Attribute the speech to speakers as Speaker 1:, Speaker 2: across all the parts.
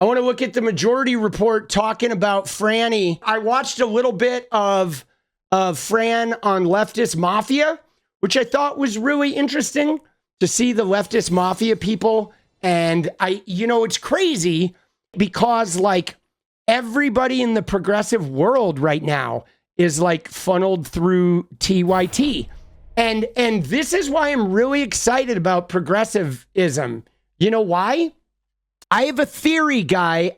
Speaker 1: I want to look at the majority report talking about Franny. I watched a little bit of Fran on leftist mafia, which I thought was really interesting to see the leftist mafia people. And it's crazy because like everybody in the progressive world right now is like funneled through TYT. And this is why I'm really excited about progressivism. You know why? I have a theory, guys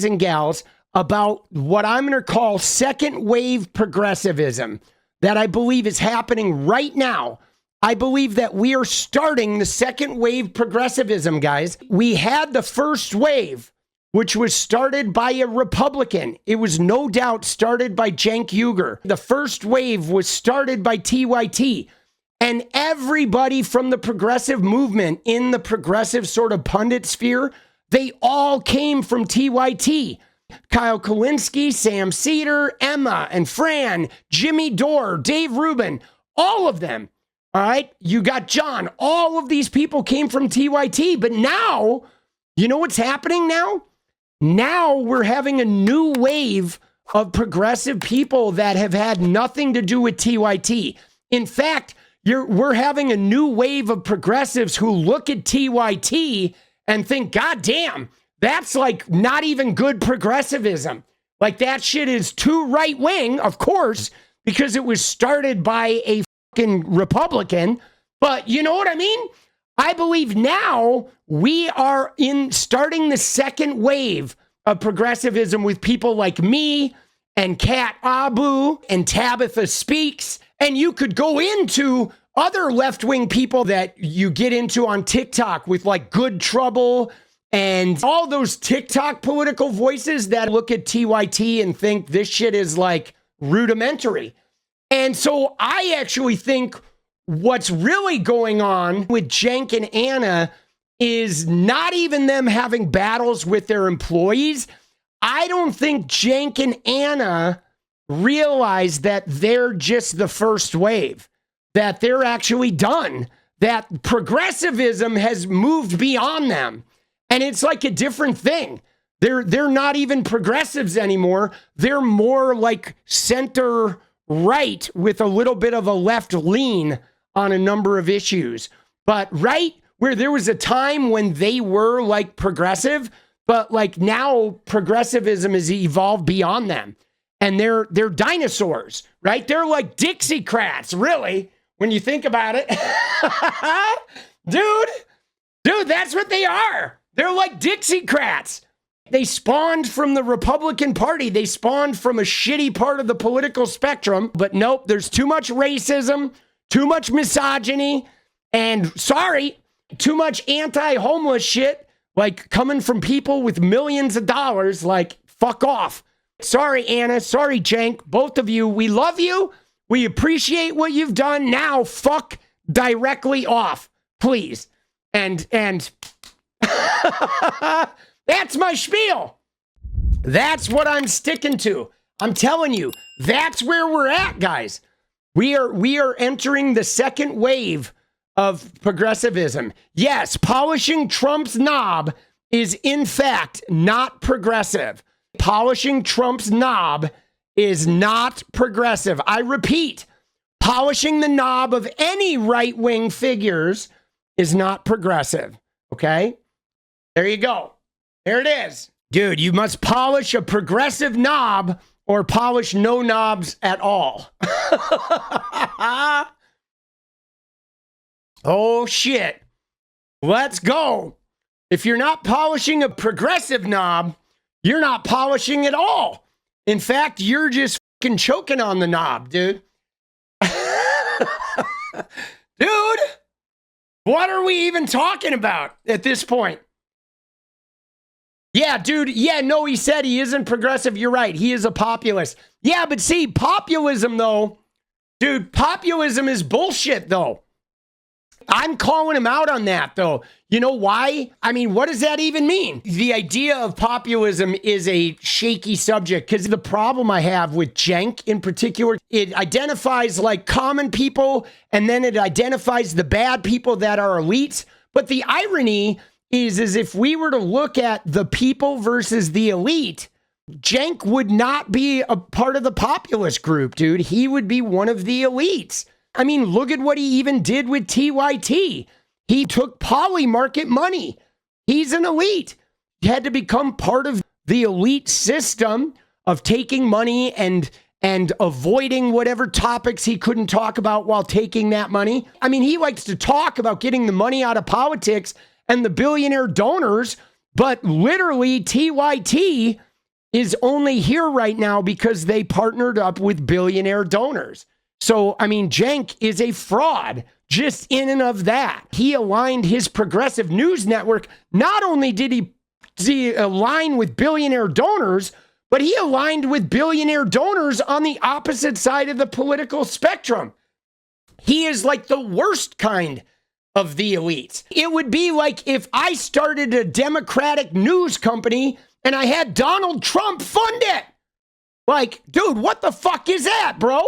Speaker 1: and gals, about what I'm going to call second wave progressivism that I believe is happening right now. I believe that we are starting the second wave progressivism, guys. We had the first wave, which was started by a Republican. It was no doubt started by Cenk Uygur. The first wave was started by TYT. And everybody from the progressive movement in the progressive sort of pundit sphere, they all came from TYT. Kyle Kulinski, Sam Seder, Emma and Fran, Jimmy Dore, Dave Rubin, all of them. All right. You got John. All of these people came from TYT. But now, you know what's happening now? Now we're having a new wave of progressive people that have had nothing to do with TYT. In fact, we're having a new wave of progressives who look at TYT and think, God damn, that's like not even good progressivism. Like that shit is too right wing, of course, because it was started by a fucking Republican. But you know what I mean? I believe now we are starting the second wave of progressivism with people like me and Kat Abu and Tabitha Speaks. And you could go into other left-wing people that you get into on TikTok with like Good Trouble and all those TikTok political voices that look at TYT and think this shit is like rudimentary. And so I actually think what's really going on with Cenk and Anna is not even them having battles with their employees. I don't think Cenk and Anna realize that they're just the first wave, that they're actually done, that progressivism has moved beyond them. And it's like a different thing. They're not even progressives anymore. They're more like center right with a little bit of a left lean on a number of issues. But right where there was a time when they were like progressive, but like now progressivism has evolved beyond them. And they're dinosaurs, right? They're like Dixiecrats, really, when you think about it. Dude, that's what they are. They're like Dixiecrats. They spawned from the Republican Party. They spawned from a shitty part of the political spectrum. But nope, there's too much racism, too much misogyny, and too much anti-homeless shit, like coming from people with millions of dollars, like fuck off. Sorry, Anna. Sorry, Cenk. Both of you, we love you. We appreciate what you've done. Now, fuck directly off, please. And that's my spiel. That's what I'm sticking to. I'm telling you, that's where we're at, guys. We are entering the second wave of progressivism. Yes, polishing Trump's knob is in fact not progressive. Polishing Trump's knob is not progressive. I repeat, polishing the knob of any right-wing figures is not progressive. Okay? There you go. There it is. Dude, you must polish a progressive knob or polish no knobs at all. Oh, shit. Let's go. If you're not polishing a progressive knob, you're not polishing at all. In fact, you're just fucking choking on the knob, dude. Dude, what are we even talking about at this point? Yeah, dude. Yeah, no, he said he isn't progressive. You're right. He is a populist. Yeah, but see, populism, though, dude, populism is bullshit, though. I'm calling him out on that, though. You know why? I mean, what does that even mean? The idea of populism is a shaky subject because the problem I have with Cenk in particular, it identifies like common people and then it identifies the bad people that are elites. But the irony is if we were to look at the people versus the elite, Cenk would not be a part of the populist group, dude. He would be one of the elites. I mean, look at what he even did with TYT. He took poly market money. He's an elite. He had to become part of the elite system of taking money and avoiding whatever topics he couldn't talk about while taking that money. I mean, he likes to talk about getting the money out of politics and the billionaire donors, but literally TYT is only here right now because they partnered up with billionaire donors. So, I mean, Cenk is a fraud just in and of that. He aligned his progressive news network. Not only did he align with billionaire donors, but he aligned with billionaire donors on the opposite side of the political spectrum. He is like the worst kind of the elites. It would be like if I started a Democratic news company and I had Donald Trump fund it. Like, dude, what the fuck is that, bro?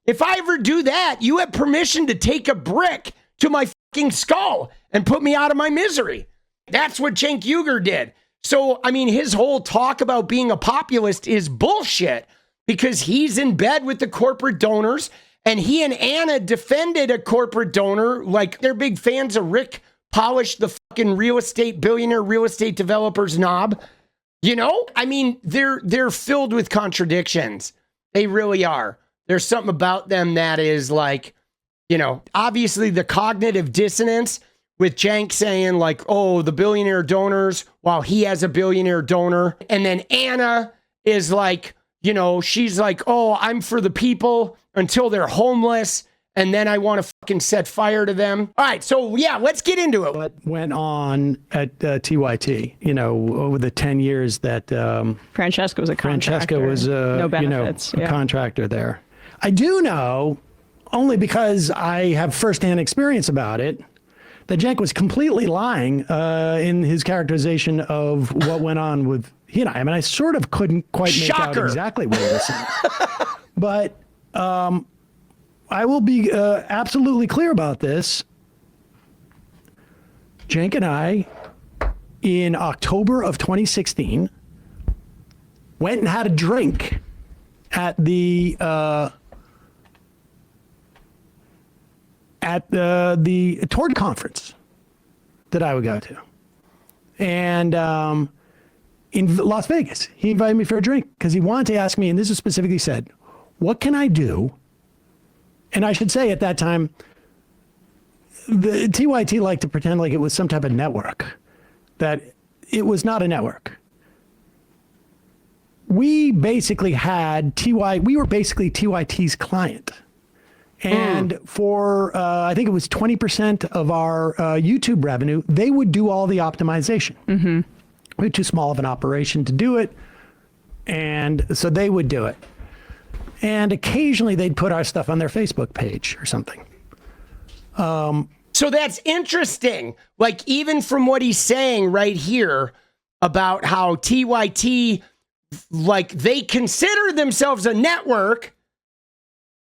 Speaker 1: If I ever do that, you have permission to take a brick to my fucking skull and put me out of my misery. That's what Cenk Uygur did. So, I mean, his whole talk about being a populist is bullshit because he's in bed with the corporate donors, and he and Anna defended a corporate donor. Like, they're big fans of Rick Polish, the fucking billionaire real estate developer's knob. You know, I mean, they're filled with contradictions. They really are. There's something about them that is like, you know, obviously the cognitive dissonance with Cenk saying like, oh, the billionaire donors, while he has a billionaire donor. And then Anna is like, you know, she's like, oh, I'm for the people until they're homeless. And then I want to fucking set fire to them. All right. So, yeah, let's get into it.
Speaker 2: What went on at TYT, you know, over the 10 years that
Speaker 3: Francesca was a contractor.
Speaker 2: Francesca was
Speaker 3: no benefits,
Speaker 2: a contractor there. I do know, only because I have firsthand experience about it, that Cenk was completely lying in his characterization of what went on with he and I. I mean, I sort of couldn't quite make out exactly what he was saying. But I will be absolutely clear about this. Cenk and I, in October of 2016, went and had a drink at the Tord conference that I would go to. And in Las Vegas, he invited me for a drink because he wanted to ask me, and this is specifically said, what can I do? And I should say at that time, the TYT liked to pretend like it was some type of network, that it was not a network. We basically we were basically TYT's client. And for, I think it was 20% of our YouTube revenue, they would do all the optimization. Mm-hmm. We were too small of an operation to do it. And so they would do it. And occasionally they'd put our stuff on their Facebook page or something.
Speaker 1: So that's interesting. Like, even from what he's saying right here about how TYT, like, they consider themselves a network,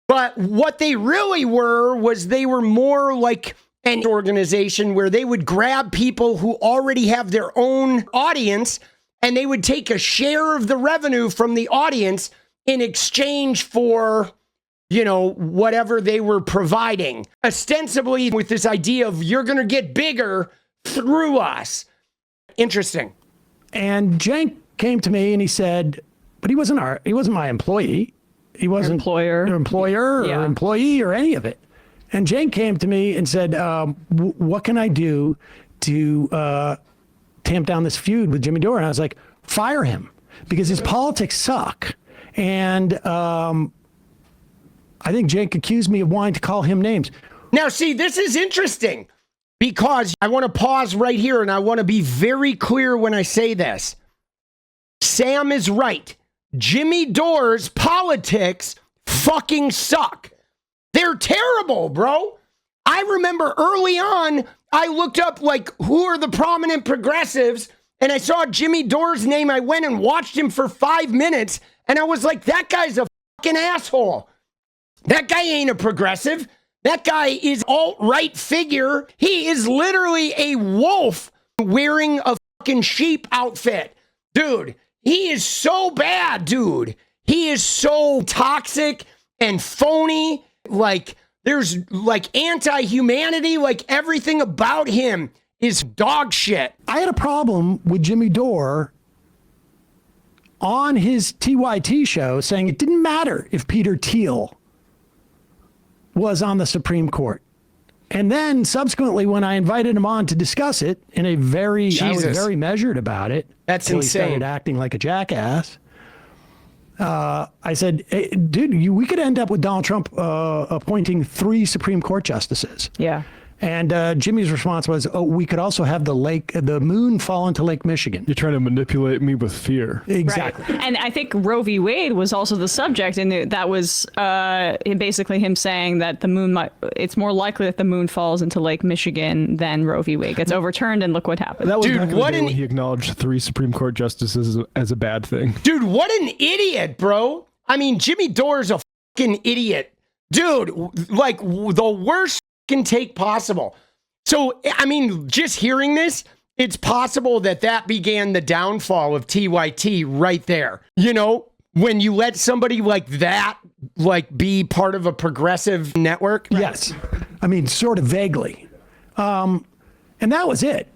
Speaker 1: but what they really was they were more like an organization where they would grab people who already have their own audience and they would take a share of the revenue from the audience in exchange for, you know, whatever they were providing. Ostensibly with this idea of you're going to get bigger through us. Interesting.
Speaker 2: And Cenk came to me and he said, but he wasn't my employee. He wasn't
Speaker 3: employer
Speaker 2: or employee or any of it. And Cenk came to me and said, what can I do to tamp down this feud with Jimmy Dore? And I was like, fire him, because his politics suck. And I think Cenk accused me of wanting to call him names.
Speaker 1: Now, see, this is interesting because I want to pause right here and I want to be very clear when I say this. Sam is right. Jimmy Dore's politics fucking suck. They're terrible, bro. I remember early on, I looked up, like, who are the prominent progressives, and I saw Jimmy Dore's name. I went and watched him for 5 minutes, and I was like, that guy's a fucking asshole. That guy ain't a progressive. That guy is alt-right figure. He is literally a wolf wearing a fucking sheep outfit. Dude, he is so bad, dude. He is so toxic and phony. Like, there's like anti-humanity, like everything about him is dog shit.
Speaker 2: I had a problem with Jimmy Dore on his TYT show saying it didn't matter if Peter Thiel was on the Supreme Court. And then subsequently, when I invited him on to discuss it I was very measured about it.
Speaker 1: That's
Speaker 2: until
Speaker 1: insane.
Speaker 2: He started acting like a jackass. I said, hey, dude, we could end up with Donald Trump appointing 3 Supreme Court justices.
Speaker 3: Yeah.
Speaker 2: And Jimmy's response was, oh, we could also have the moon fall into Lake Michigan.
Speaker 4: You're trying to manipulate me with fear.
Speaker 2: Exactly.
Speaker 3: Right. And I think Roe v. Wade was also the subject, and that was basically him saying that the moon it's more likely that the moon falls into Lake Michigan than Roe v. Wade gets overturned, and look what happened.
Speaker 4: That was
Speaker 1: Dude,
Speaker 4: back in the
Speaker 1: what
Speaker 4: day
Speaker 1: an-
Speaker 4: when he acknowledged 3 Supreme Court justices as a bad thing.
Speaker 1: Dude, what an idiot, bro. I mean, Jimmy Dore's a fucking idiot. Dude, like the worst fucking take possible. So, I mean, just hearing this, it's possible that began the downfall of TYT right there. You know, when you let somebody like that, like, be part of a progressive network.
Speaker 2: Yes. I mean, sort of vaguely. And that was it.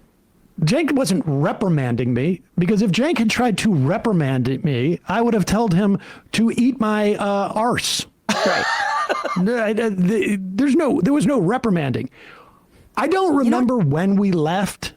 Speaker 2: Cenk wasn't reprimanding me, because if Cenk had tried to reprimand me, I would have told him to eat my arse. Right. There was no reprimanding. I don't remember when we left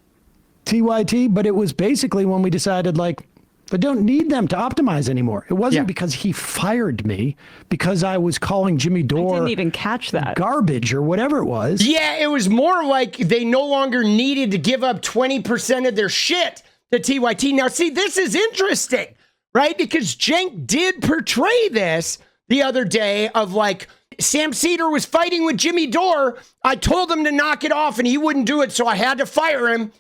Speaker 2: TYT, but it was basically when we decided, like, I don't need them to optimize anymore. It wasn't because he fired me, because I was calling Jimmy Dore
Speaker 3: I didn't even catch that.
Speaker 2: garbage or whatever it was.
Speaker 1: Yeah, it was more like they no longer needed to give up 20% of their shit to TYT. Now, see, this is interesting, right? Because Cenk did portray this the other day of, like, Sam Seder was fighting with Jimmy Dore. I told him to knock it off and he wouldn't do it, so I had to fire him.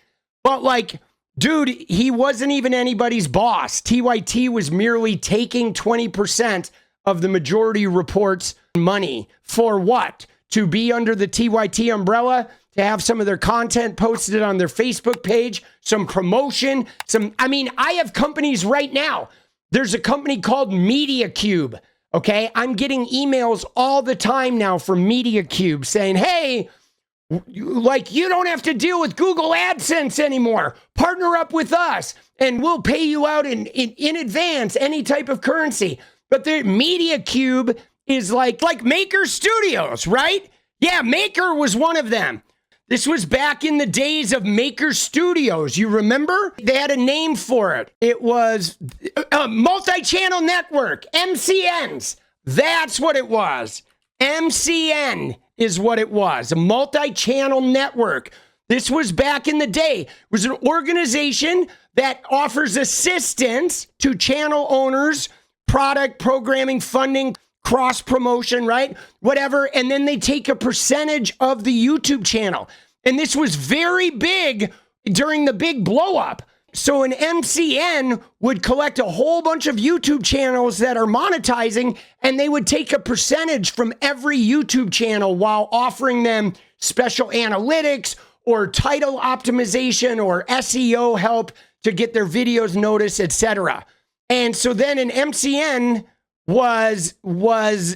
Speaker 1: But, like, dude, he wasn't even anybody's boss. TYT was merely taking 20% of the Majority Report's money. For what? To be under the TYT umbrella, to have some of their content posted on their Facebook page, some promotion, I have companies right now. There's a company called MediaCube. Okay, I'm getting emails all the time now from MediaCube saying, hey, like, you don't have to deal with Google AdSense anymore. Partner up with us and we'll pay you out in advance, any type of currency. But the MediaCube is like Maker Studios, right? Yeah, Maker was one of them. This was back in the days of Maker Studios. You remember? They had a name for it. It was a multi-channel network, MCNs. That's what it was. MCN is what it was, a multi-channel network. This was back in the day. It was an organization that offers assistance to channel owners, product programming, funding, cross promotion, right? Whatever. And then they take a percentage of the YouTube channel. And this was very big during the big blow up. So an MCN would collect a whole bunch of YouTube channels that are monetizing, and they would take a percentage from every YouTube channel while offering them special analytics or title optimization or SEO help to get their videos noticed, etc. And so then an MCN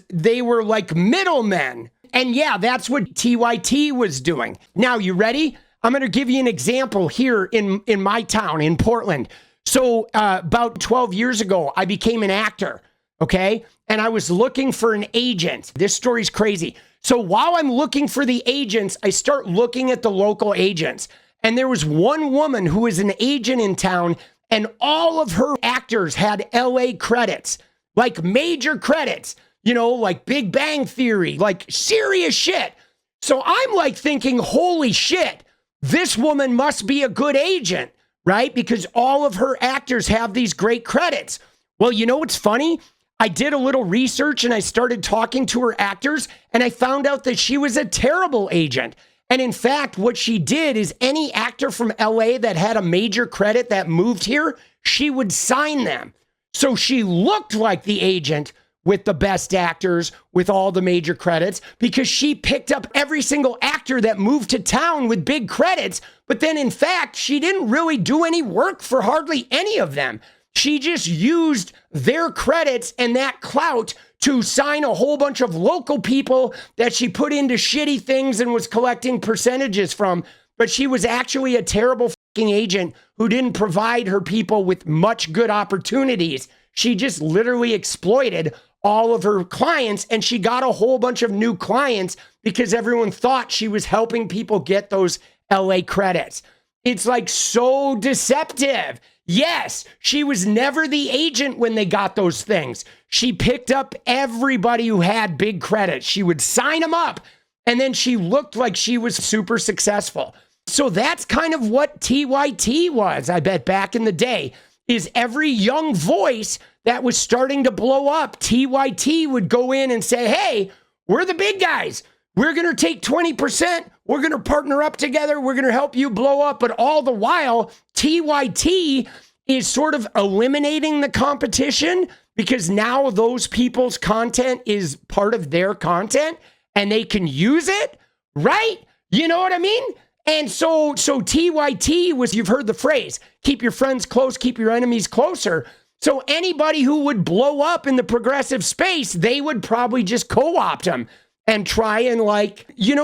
Speaker 1: they were like middlemen. And yeah, that's what TYT was doing. Now, you ready? I'm going to give you an example here in my town, in Portland. So about 12 years ago, I became an actor, okay? And I was looking for an agent. This story's crazy. So while I'm looking for the agents, I start looking at the local agents. And there was one woman who was an agent in town, and all of her actors had LA credits, like major credits, you know, like Big Bang Theory, like serious shit. So I'm like thinking, holy shit, this woman must be a good agent, right? Because all of her actors have these great credits. Well, you know what's funny? I did a little research and I started talking to her actors, and I found out that she was a terrible agent. And in fact, what she did is any actor from LA that had a major credit that moved here, she would sign them. So she looked like the agent with the best actors, with all the major credits, because she picked up every single actor that moved to town with big credits. But then in fact, she didn't really do any work for hardly any of them. She just used their credits and that clout to sign a whole bunch of local people that she put into shitty things and was collecting percentages from. But she was actually a terrible fucking agent who didn't provide her people with much good opportunities. She just literally exploited all of her clients, and she got a whole bunch of new clients because everyone thought she was helping people get those LA credits. It's like so deceptive. Yes, she was never the agent when they got those things. She picked up everybody who had big credits. She would sign them up, and then she looked like she was super successful. So that's kind of what TYT was, I bet, back in the day, is every young voice that was starting to blow up, TYT would go in and say, hey, we're the big guys. We're going to take 20%. We're going to partner up together. We're going to help you blow up. But all the while, TYT is sort of eliminating the competition because now those people's content is part of their content and they can use it, right? You know what I mean? And so TYT was, you've heard the phrase, keep your friends close, keep your enemies closer. So anybody who would blow up in the progressive space, they would probably just co-opt them and try and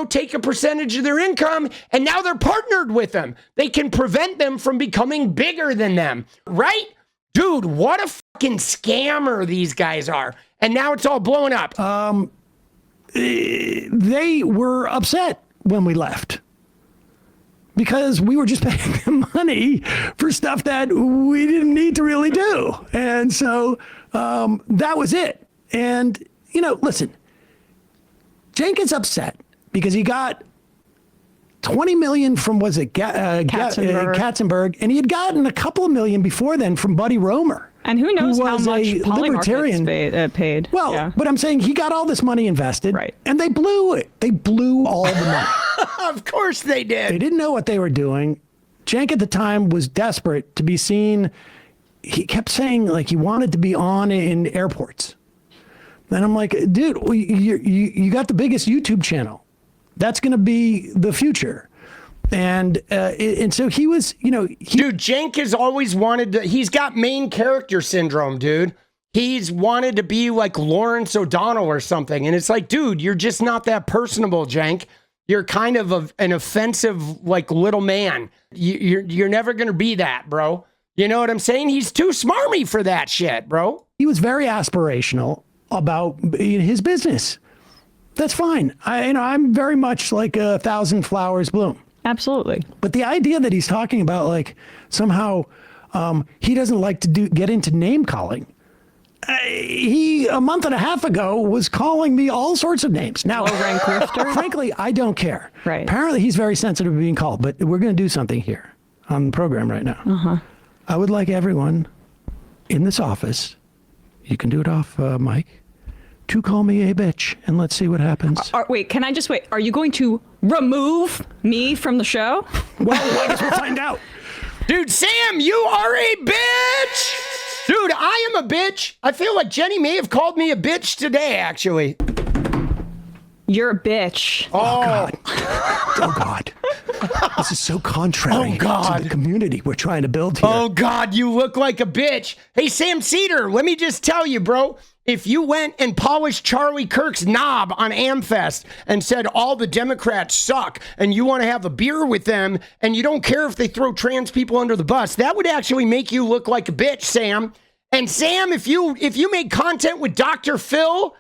Speaker 1: take a percentage of their income. And now they're partnered with them. They can prevent them from becoming bigger than them, right? Dude, what a fucking scammer these guys are. And now it's all blowing up.
Speaker 2: They were upset when we left because we were just paying them money for stuff that we didn't need to really do. And so that was it. And, listen, Jenkins upset because he got 20 million from, Katzenberg, and he had gotten a couple of million before then from Buddy Roemer.
Speaker 3: And who knows how much
Speaker 2: libertarian
Speaker 3: paid.
Speaker 2: Well, yeah. But I'm saying he got all this money invested, right? And they blew it. They blew all the money.
Speaker 1: Of course they did.
Speaker 2: They didn't know what they were doing. Cenk at the time was desperate to be seen. He kept saying he wanted to be on in airports. And I'm like, dude, you got the biggest YouTube channel. That's going to be the future. And so he was,
Speaker 1: dude, Cenk has always wanted to, he's got main character syndrome, dude. He's wanted to be like Lawrence O'Donnell or something. And it's like, dude, you're just not that personable, Cenk. You're kind of an offensive, little man. You're never going to be that, bro. You know what I'm saying? He's too smarmy for that shit, bro.
Speaker 2: He was very aspirational about his business. That's fine. I'm very much like a thousand flowers bloom.
Speaker 3: Absolutely.
Speaker 2: But the idea that he's talking about somehow he doesn't like to get into name calling. He a month and a half ago was calling me all sorts of names. Now, frankly, I don't care.
Speaker 3: Right.
Speaker 2: Apparently, he's very sensitive to being called. But we're going to do something here on the program right now. I would like everyone in this office, you can do it off mic, to call me a bitch, and let's see what happens.
Speaker 3: Wait, can I just wait? Are you going to remove me from the show?
Speaker 2: Well, I guess we'll find out.
Speaker 1: Dude, Sam, you are a bitch! Dude, I am a bitch. I feel like Jenny may have called me a bitch today, actually.
Speaker 3: You're a bitch.
Speaker 2: Oh, God. Oh, God. This is so contrary to the community we're trying to build here.
Speaker 1: Oh, God, you look like a bitch. Hey, Sam Seder, let me just tell you, bro. If you went and polished Charlie Kirk's knob on AmFest and said all the Democrats suck and you want to have a beer with them and you don't care if they throw trans people under the bus, that would actually make you look like a bitch, Sam. And Sam, if you made content with Dr. Phil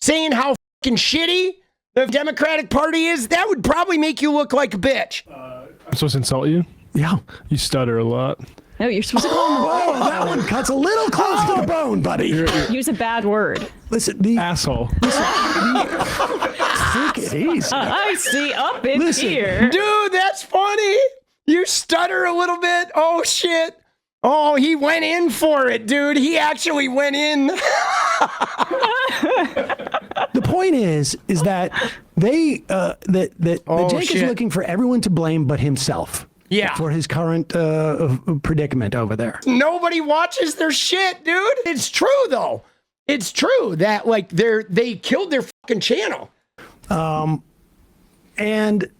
Speaker 1: saying how fucking shitty the Democratic Party is, that would probably make you look like a bitch.
Speaker 4: I'm supposed to insult you?
Speaker 2: Yeah.
Speaker 4: You stutter a lot.
Speaker 3: No, you're supposed to call him.
Speaker 2: Whoa, that one cuts a little close to the bone, buddy.
Speaker 3: Use a bad word.
Speaker 2: Listen,
Speaker 4: asshole.
Speaker 2: Take it easy.
Speaker 3: I see up in here.
Speaker 1: Dude, that's funny. You stutter a little bit. Oh, shit. Oh, he went in for it, dude. He actually went in.
Speaker 2: The point is that Cenk is looking for everyone to blame but himself.
Speaker 1: Yeah.
Speaker 2: For his current predicament over there.
Speaker 1: Nobody watches their shit, dude. It's true, though. it's true that like they killed their fucking channel.
Speaker 2: And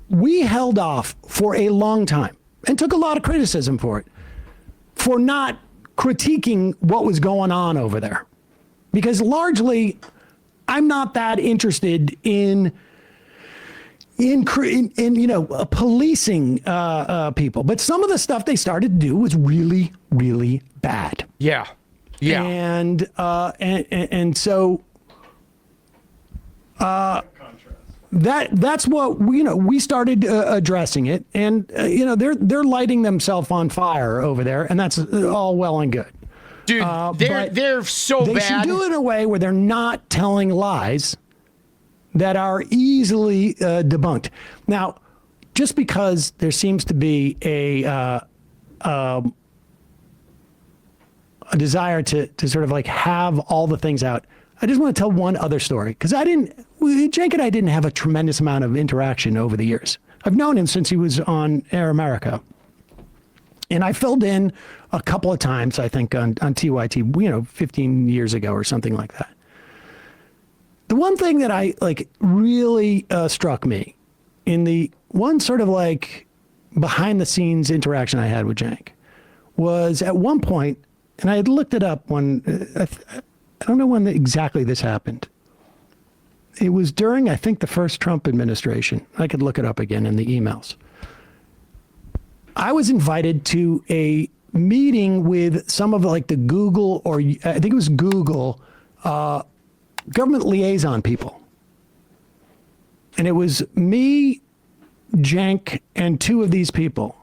Speaker 2: we held off for a long time and took a lot of criticism for it, for not critiquing what was going on over there. Because largely, I'm not that interested in policing people. But some of the stuff they started to do was really, really bad.
Speaker 1: Yeah. Yeah.
Speaker 2: And so that's what we started addressing it, and they're lighting themselves on fire over there, and that's all well and good.
Speaker 1: Dude, they're so bad.
Speaker 2: They should do it in a way where they're not telling lies that are easily debunked. Now, just because there seems to be a desire to sort of like have all the things out, I just want to tell one other story, because Cenk and I didn't have a tremendous amount of interaction over the years. I've known him since he was on Air America. And I filled in a couple of times, I think, on TYT, 15 years ago or something like that. The one thing that I really struck me in the one sort of like behind the scenes interaction I had with Cenk was at one point, and I had looked it up when, I don't know when exactly this happened. It was during, I think, the first Trump administration. I could look it up again in the emails. I was invited to a meeting with some of like the Google, or I think it was Google, government liaison people. And it was me, Cenk, and two of these people.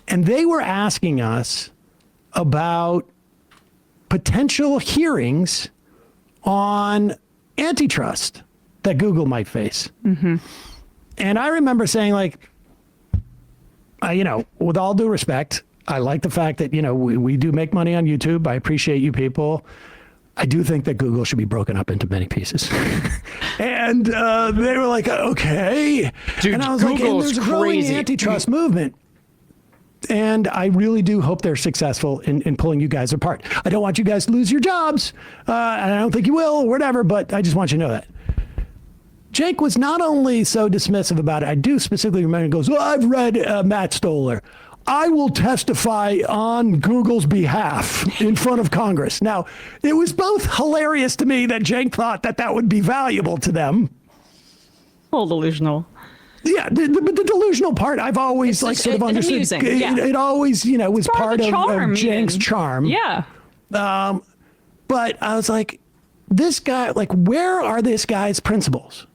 Speaker 2: And they were asking us about potential hearings on antitrust that Google might face. Mm-hmm. And I remember saying, like, with all due respect, I like the fact that, we do make money on YouTube. I appreciate you people. I do think that Google should be broken up into many pieces. And they were like, okay.
Speaker 1: Dude,
Speaker 2: and I was
Speaker 1: Google's
Speaker 2: like, and there's a growing
Speaker 1: crazy
Speaker 2: antitrust movement. And I really do hope they're successful in pulling you guys apart. I don't want you guys to lose your jobs. And I don't think you will or whatever, but I just want you to know that. Cenk was not only so dismissive about it, I do specifically remember, he goes, well, I've read Matt Stoller. I will testify on Google's behalf in front of Congress. Now, it was both hilarious to me that Cenk thought that would be valuable to them.
Speaker 3: A little delusional.
Speaker 2: Yeah, but the delusional part, I've always sort of understood.
Speaker 3: Amusing, yeah.
Speaker 2: It always, was part of Cenk's charm.
Speaker 3: Yeah.
Speaker 2: But I was like, this guy, where are this guy's principles?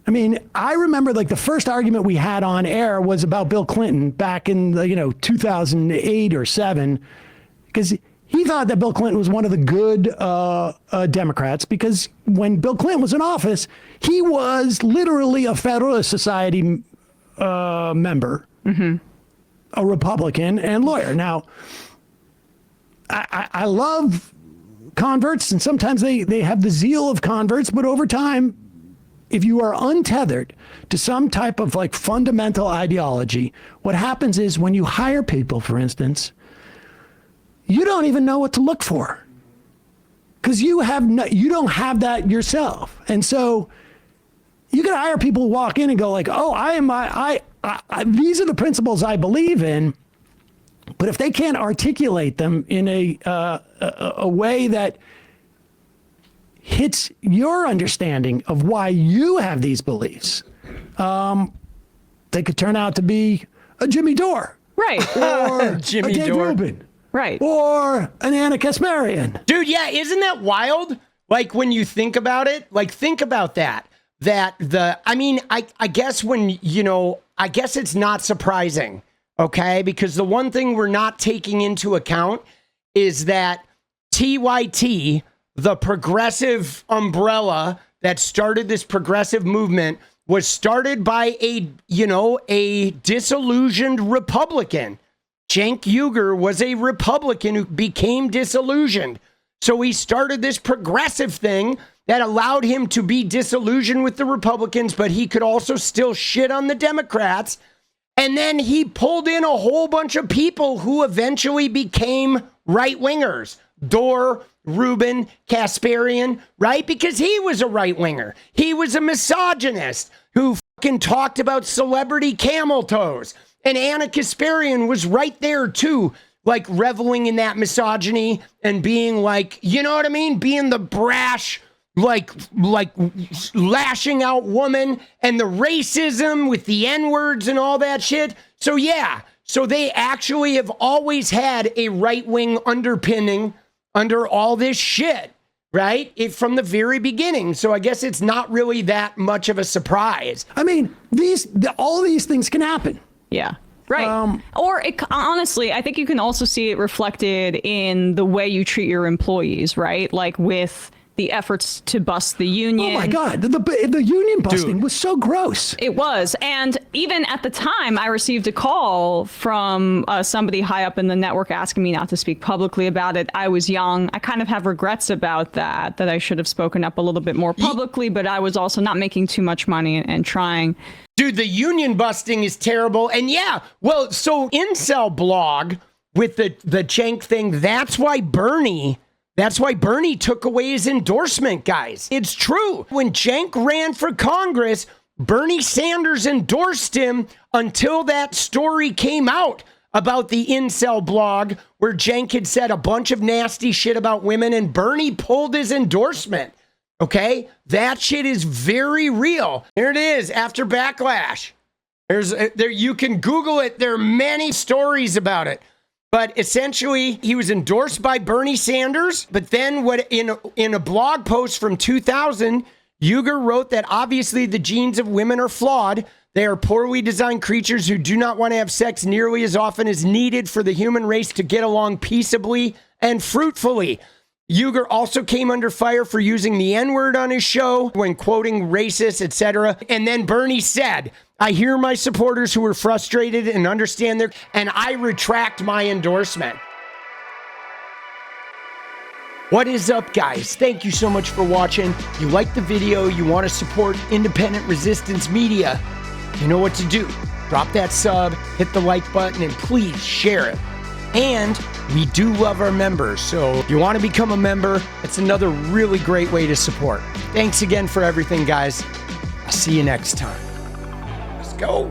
Speaker 2: I mean, I remember the first argument we had on air was about Bill Clinton back in 2008 or 7, because he thought that Bill Clinton was one of the good Democrats, because when Bill Clinton was in office, he was literally a Federalist Society member, mm-hmm. a Republican and lawyer. Now, I love converts, and sometimes they have the zeal of converts, but over time, if you are untethered to some type of fundamental ideology, what happens is when you hire people, for instance, you don't even know what to look for, because you don't have that yourself. And so you can hire people who walk in and go oh, these are the principles I believe in. But if they can't articulate them in a way that hits your understanding of why you have these beliefs, they could turn out to be a Jimmy Dore.
Speaker 3: Right.
Speaker 2: Or
Speaker 1: Jimmy
Speaker 2: a Dave
Speaker 1: Dore.
Speaker 2: Rubin.
Speaker 3: Right.
Speaker 2: Or an Anna Kasparian.
Speaker 1: Dude, yeah, isn't that wild? When you think about it, think about that. I guess I guess it's not surprising, okay? Because the one thing we're not taking into account is that TYT, the progressive umbrella that started this progressive movement, was started by a disillusioned Republican. Cenk Uygur was a Republican who became disillusioned. So he started this progressive thing that allowed him to be disillusioned with the Republicans, but he could also still shit on the Democrats. And then he pulled in a whole bunch of people who eventually became right-wingers, Ruben Kasparian, right? Because he was a right-winger. He was a misogynist who fucking talked about celebrity camel toes. And Anna Kasparian was right there too, like reveling in that misogyny and being like, you know what I mean? Being the brash, like lashing out woman, and the racism with the N-words and all that shit. So yeah, so they actually have always had a right-wing underpinning under all this shit, right? From the very beginning. So I guess it's not really that much of a surprise.
Speaker 2: I mean, all these things can happen.
Speaker 3: Yeah. Right. Or honestly, I think you can also see it reflected in the way you treat your employees, right? Like with the efforts to bust the union.
Speaker 2: Oh my God, the union busting was so gross.
Speaker 3: It was. And even at the time, I received a call from somebody high up in the network asking me not to speak publicly about it. I was young. I kind of have regrets about that I should have spoken up a little bit more publicly, but I was also not making too much money and trying.
Speaker 1: Dude, the union busting is terrible. And yeah, well, so Incel blog with the Cenk thing, that's why Bernie took away his endorsement, guys. It's true. When Cenk ran for Congress, Bernie Sanders endorsed him until that story came out about the Incel blog where Cenk had said a bunch of nasty shit about women and Bernie pulled his endorsement. Okay? That shit is very real. Here it is after backlash. You can Google it. There are many stories about it. But essentially, he was endorsed by Bernie Sanders. But then in a blog post from 2000, Uygur wrote that obviously the genes of women are flawed. They are poorly designed creatures who do not want to have sex nearly as often as needed for the human race to get along peaceably and fruitfully. Uygur also came under fire for using the N-word on his show when quoting racists, etc. And then Bernie said, I hear my supporters who are frustrated and understand and I retract my endorsement. What is up, guys? Thank you so much for watching. You like the video, you want to support independent resistance media, you know what to do. Drop that sub, hit the like button, and please share it. And we do love our members, so if you want to become a member, it's another really great way to support. Thanks again for everything, guys. I'll see you next time. Let's go.